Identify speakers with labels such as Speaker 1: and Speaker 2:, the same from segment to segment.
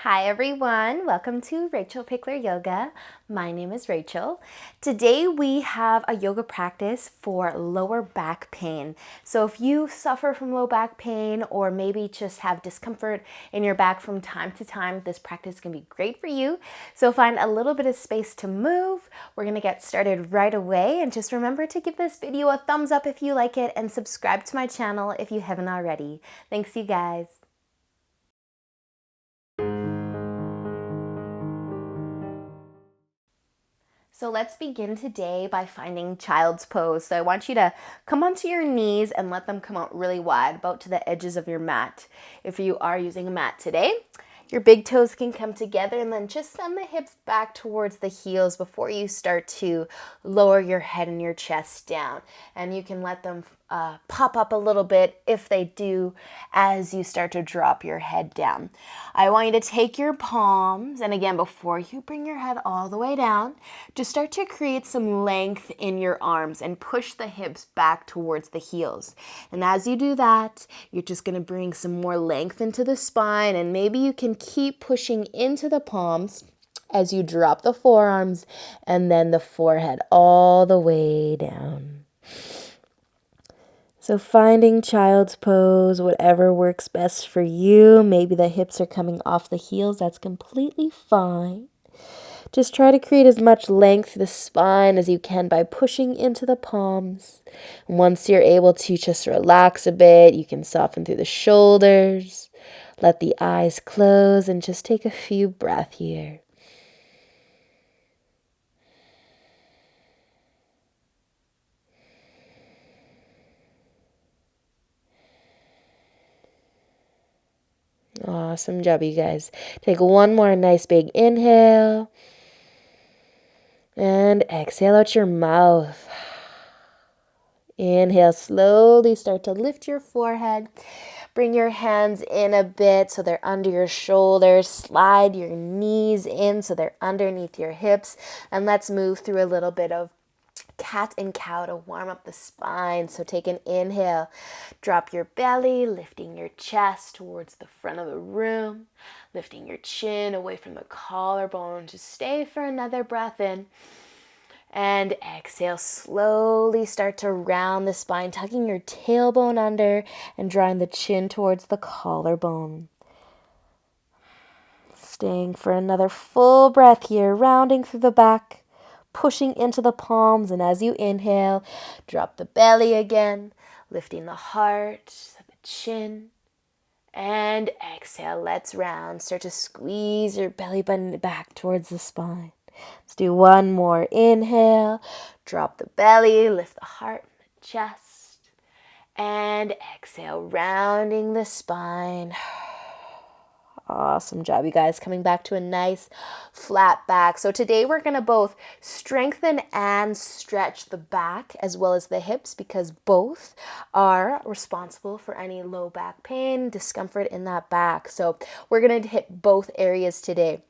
Speaker 1: Hi everyone, welcome to Rachel Pichler Yoga. My name is Rachel. Today we have a yoga practice for lower back pain. So if you suffer from low back pain or maybe just have discomfort in your back from time to time, this practice can be great for you. So find a little bit of space to move. We're going to get started right away, and just remember to give this video a thumbs up if you like it and subscribe to my channel if you haven't already. Thanks you guys. So let's begin today by finding child's pose. So I want you to come onto your knees and let them come out really wide, about to the edges of your mat. If you are using a mat today, your big toes can come together, and then just send the hips back towards the heels before you start to lower your head and your chest down. And you can let them pop up a little bit if they do as you start to drop your head down. I want you to take your palms, and again, before you bring your head all the way down, just start to create some length in your arms and push the hips back towards the heels. And as you do that, you're just going to bring some more length into the spine, and maybe you can keep pushing into the palms as you drop the forearms and then the forehead all the way down. So finding child's pose, whatever works best for you. Maybe the hips are coming off the heels. That's completely fine. Just try to create as much length to the spine as you can by pushing into the palms. Once you're able to just relax a bit, you can soften through the shoulders. Let the eyes close and just take a few breaths here. Awesome job, you guys. Take one more nice big inhale. And exhale out your mouth. Inhale, slowly start to lift your forehead. Bring your hands in a bit so they're under your shoulders. Slide your knees in so they're underneath your hips. And let's move through a little bit of cat and cow to warm up the spine. So take an inhale, drop your belly, lifting your chest towards the front of the room, lifting your chin away from the collarbone. Just stay for another breath in. And exhale, slowly start to round the spine, tucking your tailbone under and drawing the chin towards the collarbone. Staying for another full breath here, rounding through the back, pushing into the palms, and as you inhale, drop the belly again, lifting the heart, the chin, and exhale, let's round. Start to squeeze your belly button back towards the spine. Let's do one more. Inhale, drop the belly, lift the heart and the chest, and exhale, rounding the spine. Awesome job, you guys. Coming back to a nice flat back. So today we're going to both strengthen and stretch the back as well as the hips, because both are responsible for any low back pain, discomfort in that back. So we're going to hit both areas today.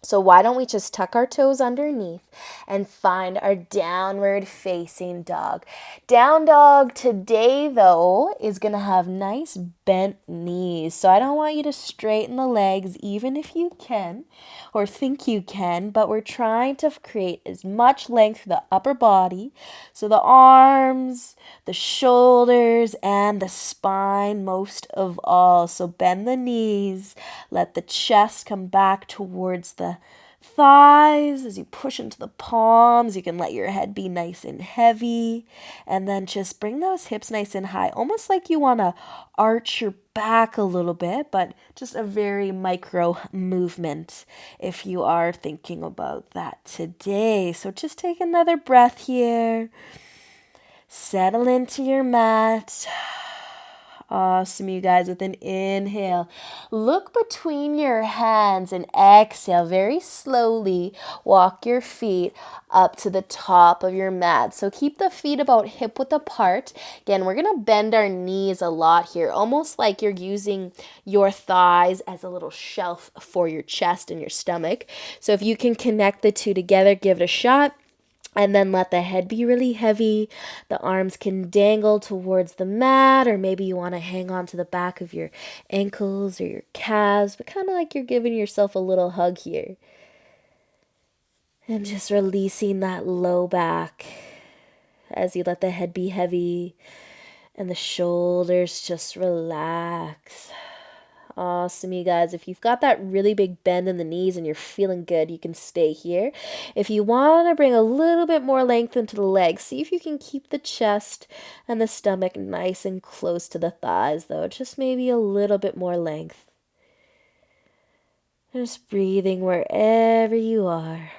Speaker 1: So why don't we just tuck our toes underneath and find our downward facing dog. Down dog today, though, is going to have nice bent knees. So I don't want you to straighten the legs, even if you can or think you can, but we're trying to create as much length for the upper body. So the arms, the shoulders, and the spine most of all. So bend the knees, let the chest come back towards the thighs as you push into the palms. You can let your head be nice and heavy, and then just bring those hips nice and high, almost like you want to arch your back a little bit, but just a very micro movement if you are thinking about that today. So just take another breath here. Settle into your mat. Awesome, you guys. With an inhale, look between your hands and exhale very slowly. Walk your feet up to the top of your mat. So keep the feet about hip width apart. Again, we're going to bend our knees a lot here, almost like you're using your thighs as a little shelf for your chest and your stomach. So if you can connect the two together, give it a shot. And then let the head be really heavy. The arms can dangle towards the mat, or maybe you want to hang on to the back of your ankles or your calves, but kind of like you're giving yourself a little hug here. And just releasing that low back as you let the head be heavy and the shoulders just relax. Awesome, you guys. If you've got that really big bend in the knees and you're feeling good, you can stay here. If you want to bring a little bit more length into the legs, see if you can keep the chest and the stomach nice and close to the thighs, though. Just maybe a little bit more length. Just breathing wherever you are.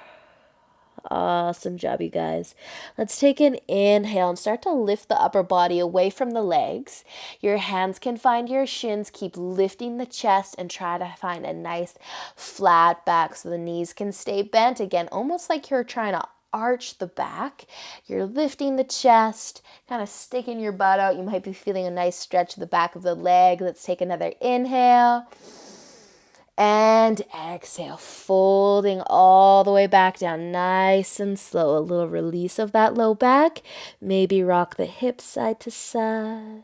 Speaker 1: Awesome job, you guys. Let's take an inhale and start to lift the upper body away from the legs. Your hands can find your shins. Keep lifting the chest and try to find a nice flat back so the knees can stay bent. Again, almost like you're trying to arch the back. You're lifting the chest, kind of sticking your butt out. You might be feeling a nice stretch of the back of the leg. Let's take another inhale. And exhale, folding all the way back down, nice and slow. A little release of that low back. Maybe rock the hips side to side.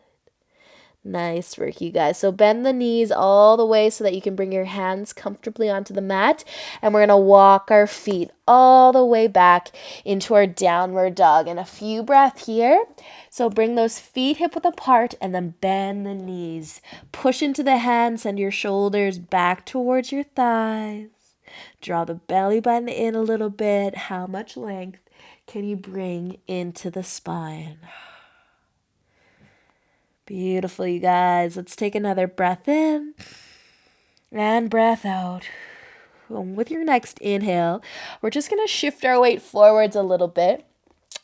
Speaker 1: Nice work, you guys. So bend the knees all the way so that you can bring your hands comfortably onto the mat. And we're going to walk our feet all the way back into our downward dog. And a few breaths here. So bring those feet hip width apart and then bend the knees. Push into the hands, send your shoulders back towards your thighs. Draw the belly button in a little bit. How much length can you bring into the spine? Beautiful, you guys. Let's take another breath in and breath out. And with your next inhale, we're just going to shift our weight forwards a little bit,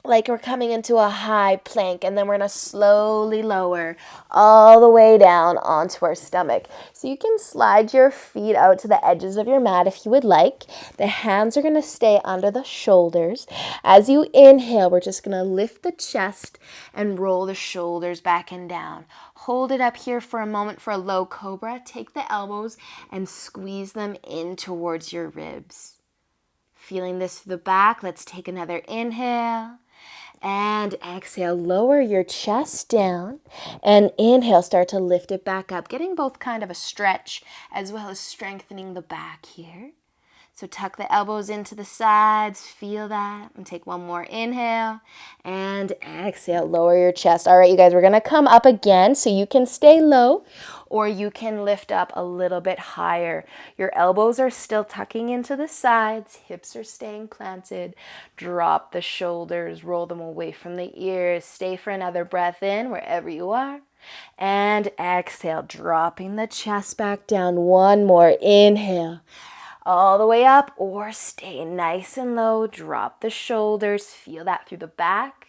Speaker 1: like we're coming into a high plank, and then we're going to slowly lower all the way down onto our stomach. So you can slide your feet out to the edges of your mat if you would like. The hands are going to stay under the shoulders. As you inhale, we're just going to lift the chest and roll the shoulders back and down. Hold it up here for a moment for a low cobra. Take the elbows and squeeze them in towards your ribs. Feeling this through the back, let's take another inhale. And exhale, lower your chest down, and inhale, start to lift it back up, getting both kind of a stretch as well as strengthening the back here. So tuck the elbows into the sides, feel that, and take one more inhale, and exhale, lower your chest. All right, you guys, we're gonna come up again, so you can stay low, or you can lift up a little bit higher. Your elbows are still tucking into the sides, hips are staying planted. Drop the shoulders, roll them away from the ears. Stay for another breath in wherever you are. And exhale, dropping the chest back down. One more inhale. All the way up, or stay nice and low. Drop the shoulders. Feel that through the back.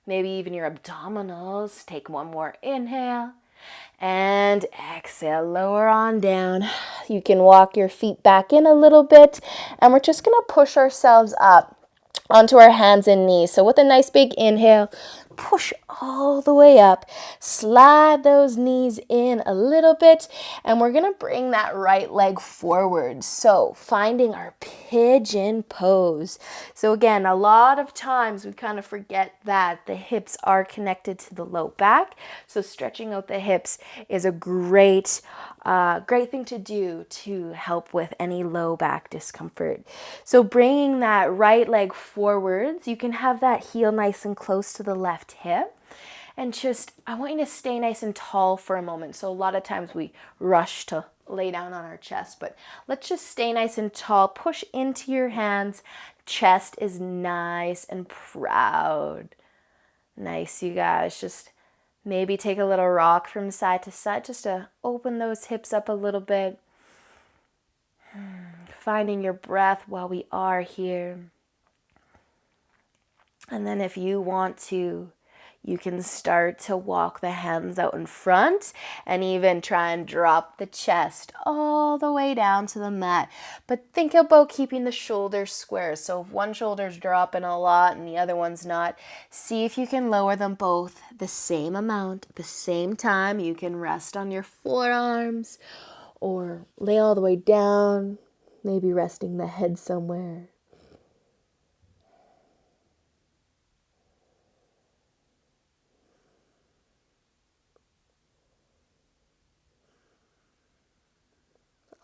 Speaker 1: Maybe even your abdominals. Take one more inhale. And exhale, lower on down. You can walk your feet back in a little bit. And we're just going to push ourselves up onto our hands and knees. So with a nice big inhale, push all the way up. Slide those knees in a little bit, and we're going to bring that right leg forward. So finding our pigeon pose. So again, a lot of times we kind of forget that the hips are connected to the low back. So stretching out the hips is a great thing to do to help with any low back discomfort. So bringing that right leg forwards, you can have that heel nice and close to the left hip. And just, I want you to stay nice and tall for a moment. So a lot of times we rush to lay down on our chest, but let's just stay nice and tall. Push into your hands. Chest is nice and proud. Nice, you guys. Just maybe take a little rock from side to side just to open those hips up a little bit. Finding your breath while we are here. And then if you want to, you can start to walk the hands out in front and even try and drop the chest all the way down to the mat. But think about keeping the shoulders square. So if one shoulder's dropping a lot and the other one's not, see if you can lower them both the same amount at the same time. You can rest on your forearms or lay all the way down, maybe resting the head somewhere.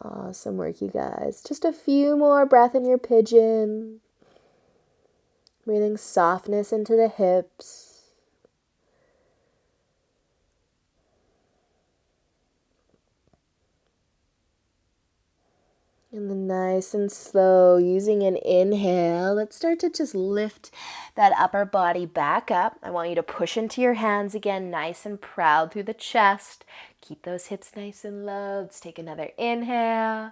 Speaker 1: Awesome work, you guys. Just a few more breath in your pigeon. Breathing softness into the hips. And then nice and slow, using an inhale, let's start to just lift that upper body back up. I want you to push into your hands again, nice and proud through the chest. Keep those hips nice and low. Let's take another inhale.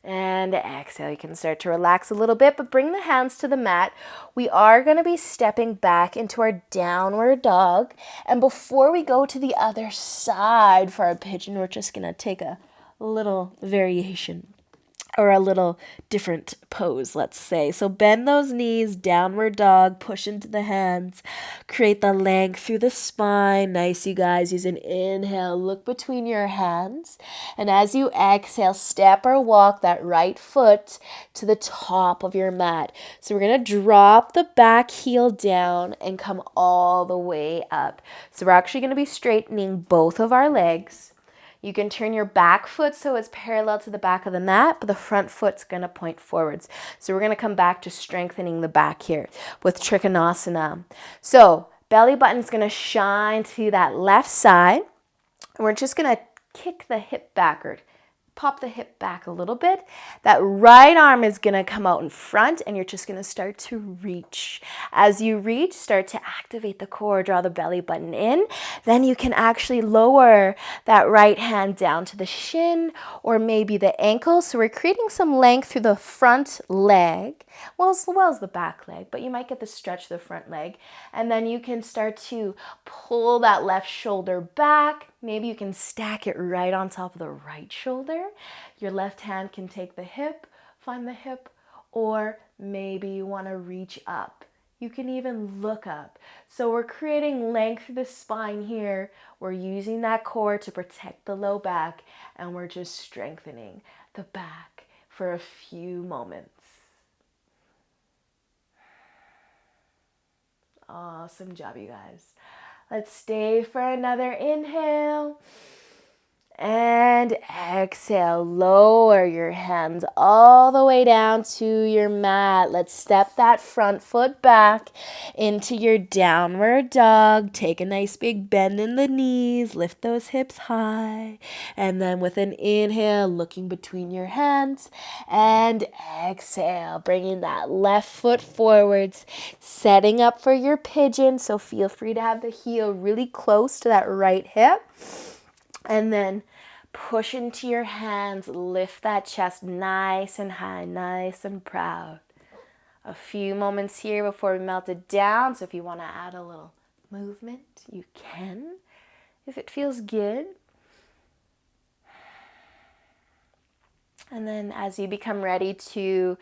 Speaker 1: And exhale. You can start to relax a little bit, but bring the hands to the mat. We are going to be stepping back into our downward dog. And before we go to the other side for our pigeon, we're just going to take a little variation, or a little different pose, let's say. So bend those knees, downward dog, push into the hands, create the length through the spine. Nice, you guys. Use an inhale, look between your hands. And as you exhale, step or walk that right foot to the top of your mat. So we're going to drop the back heel down and come all the way up. So we're actually going to be straightening both of our legs. You can turn your back foot so it's parallel to the back of the mat, but the front foot's going to point forwards. So we're going to come back to strengthening the back here with Trikonasana. So belly button's going to shine to that left side. And we're just going to kick the hip backward. Pop the hip back a little bit. That right arm is going to come out in front, and you're just going to start to reach. As you reach, start to activate the core, draw the belly button in. Then you can actually lower that right hand down to the shin or maybe the ankle. So we're creating some length through the front leg, as well as the back leg, but you might get the stretch of the front leg. And then you can start to pull that left shoulder back. Maybe you can stack it right on top of the right shoulder. Your left hand can take the hip, find the hip, or maybe you want to reach up. You can even look up. So we're creating length through the spine here. We're using that core to protect the low back, and we're just strengthening the back for a few moments. Awesome job, you guys. Let's stay for another inhale. And exhale, lower your hands all the way down to your mat. Let's step that front foot back into your downward dog. Take a nice big bend in the knees, lift those hips high. And then with an inhale, looking between your hands, and exhale, bringing that left foot forwards, setting up for your pigeon. So feel free to have the heel really close to that right hip. And then push into your hands, lift that chest nice and high, nice and proud. A few moments here before we melt it down. So if you want to add a little movement, you can, if it feels good. And then as you become ready to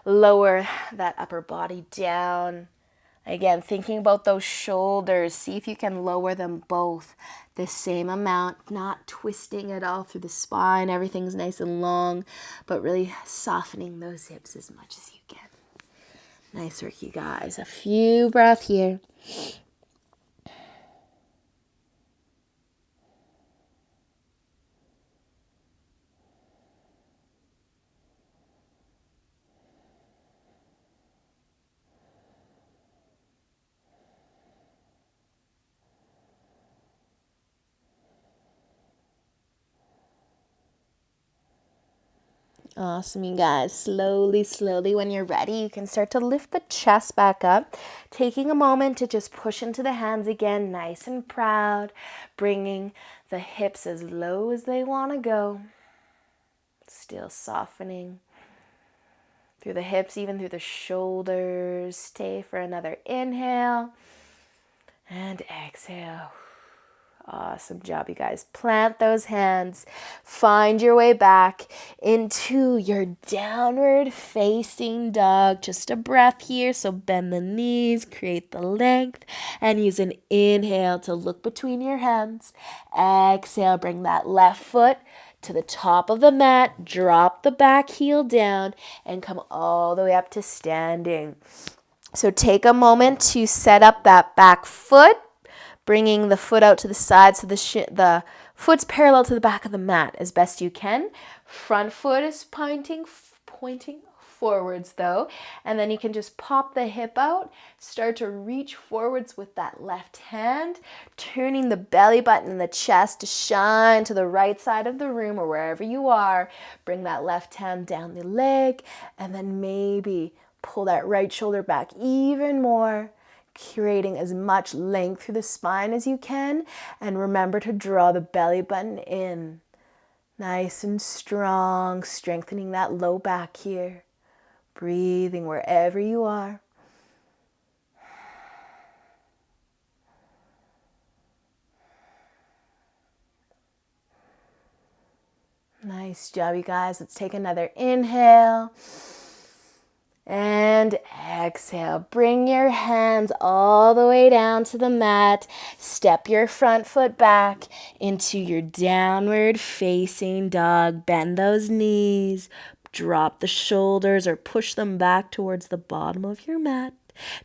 Speaker 1: lower that upper body down, again, thinking about those shoulders, see if you can lower them both the same amount, not twisting at all through the spine. Everything's nice and long, but really softening those hips as much as you can. Nice work, you guys. A few breaths here. Awesome, you guys. Slowly, when you're ready, you can start to lift the chest back up, taking a moment to just push into the hands again, nice and proud, bringing the hips as low as they want to go. Still softening through the hips, even through the shoulders. Stay for another inhale and exhale. Awesome job, you guys. Plant those hands. Find your way back into your downward facing dog. Just a breath here. So bend the knees, create the length, and use an inhale to look between your hands. Exhale, bring that left foot to the top of the mat. Drop the back heel down and come all the way up to standing. So take a moment to set up that back foot, bringing the foot out to the side so the foot's parallel to the back of the mat as best you can. Front foot is pointing forwards though, and then you can just pop the hip out, start to reach forwards with that left hand, turning the belly button and the chest to shine to the right side of the room or wherever you are. Bring that left hand down the leg, and then maybe pull that right shoulder back even more, creating as much length through the spine as you can. And remember to draw the belly button in, nice and strong, strengthening that low back here. Breathing wherever you are. Nice job, you guys. Let's take another inhale. And exhale. Bring your hands all the way down to the mat. Step your front foot back into your downward facing dog. Bend those knees. Drop the shoulders or push them back towards the bottom of your mat.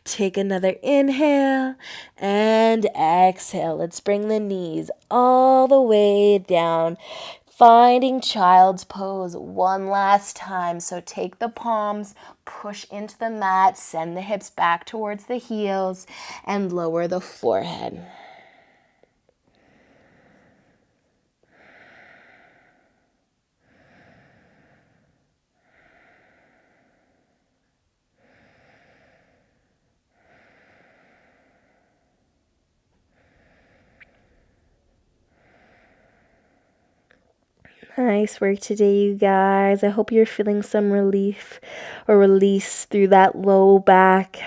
Speaker 1: Take another inhale and exhale. Let's bring the knees all the way down. Finding child's pose one last time. So take the palms, push into the mat, send the hips back towards the heels, and lower the forehead. Nice work today, you guys. I hope you're feeling some relief or release through that low back.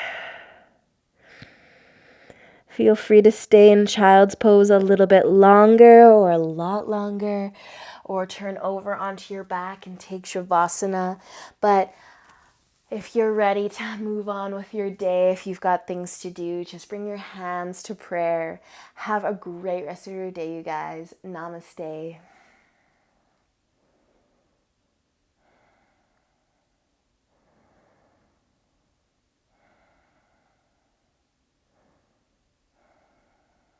Speaker 1: Feel free to stay in child's pose a little bit longer or a lot longer, or turn over onto your back and take Shavasana. But if you're ready to move on with your day, if you've got things to do, just bring your hands to prayer. Have a great rest of your day, you guys. Namaste.